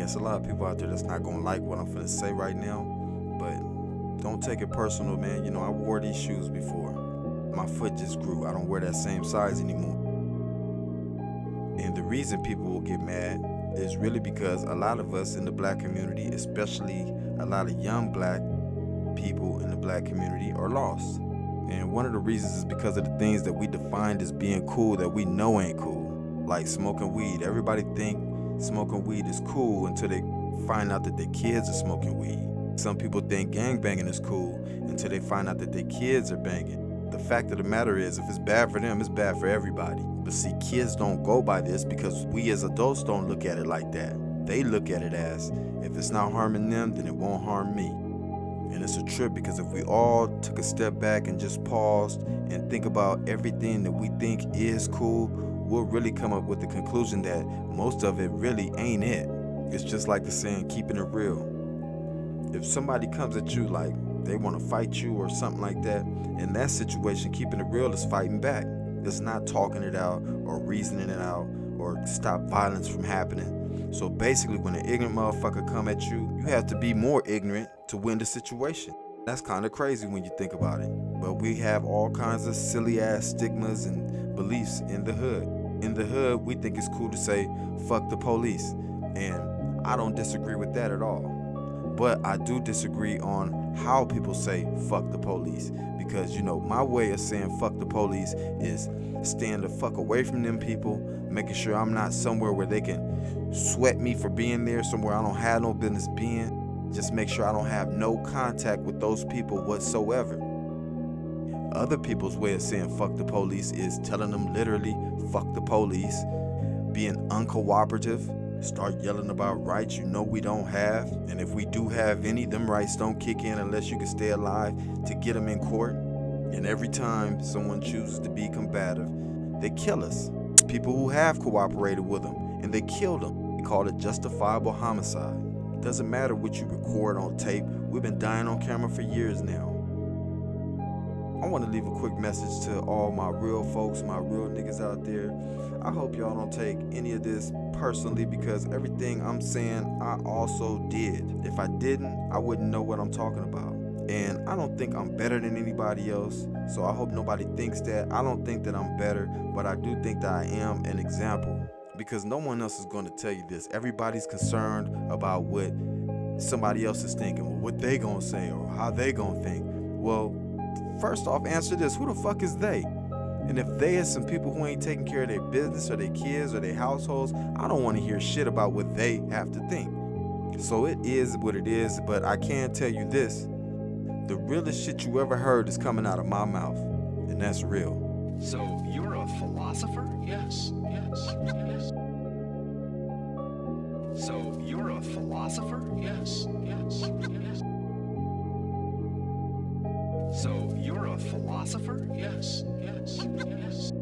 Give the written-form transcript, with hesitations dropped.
it's a lot of people out there that's not gonna like what I'm finna say right now, but don't take it personal, man. You know, I wore these shoes before. My foot just grew. I don't wear that same size anymore. And the reason people will get mad is really because a lot of us in the black community, especially a lot of young black people in the black community, are lost. And one of the reasons is because of the things that we defined as being cool that we know ain't cool. Like smoking weed. Everybody think smoking weed is cool until they find out that their kids are smoking weed. Some people think gangbanging is cool until they find out that their kids are banging. The fact of the matter is, if it's bad for them, it's bad for everybody. But see, kids don't go by this because we as adults don't look at it like that. They look at it as, if it's not harming them, then it won't harm me. And it's a trip, because if we all took a step back and just paused and think about everything that we think is cool, we'll really come up with the conclusion that most of it really ain't it. It's just like the saying, keeping it real. If somebody comes at you like they want to fight you or something like that, in that situation, keeping it real is fighting back. It's not talking it out or reasoning it out or stop violence from happening. So basically, when an ignorant motherfucker come at you, you have to be more ignorant to win the situation. That's kind of crazy when you think about it. But we have all kinds of silly ass stigmas and beliefs in the hood. In the hood, we think it's cool to say, fuck the police. And I don't disagree with that at all. But I do disagree on how people say fuck the police. Because, you know, my way of saying fuck the police is staying the fuck away from them people, making sure I'm not somewhere where they can sweat me for being there, somewhere I don't have no business being. Just make sure I don't have no contact with those people whatsoever. Other people's way of saying fuck the police is telling them literally fuck the police, being uncooperative, start yelling about rights you know we don't have, and if we do have any, them rights don't kick in unless you can stay alive to get them in court. And every time someone chooses to be combative, they kill us. People who have cooperated with them and they killed them. We call it justifiable homicide. It doesn't matter what you record on tape. We've been dying on camera for years now. I want to leave a quick message to all my real folks, my real niggas out there. I hope y'all don't take any of this personally, because everything I'm saying, I also did. If I didn't, I wouldn't know what I'm talking about. And I don't think I'm better than anybody else, so I hope nobody thinks that. I don't think that I'm better, but I do think that I am an example, because no one else is going to tell you this. Everybody's concerned about what somebody else is thinking, or what they gonna say, or how they gonna think. Well, first off, answer this: who the fuck is they? And if they is some people who ain't taking care of their business or their kids or their households, I don't want to hear shit about what they have to think. So it is what it is, but I can tell you this: the realest shit you ever heard is coming out of my mouth, and that's real. So you're a philosopher? Yes, yes, yes. So you're a philosopher? Yes, yes, yes. So you're a philosopher? Yes, yes, yes.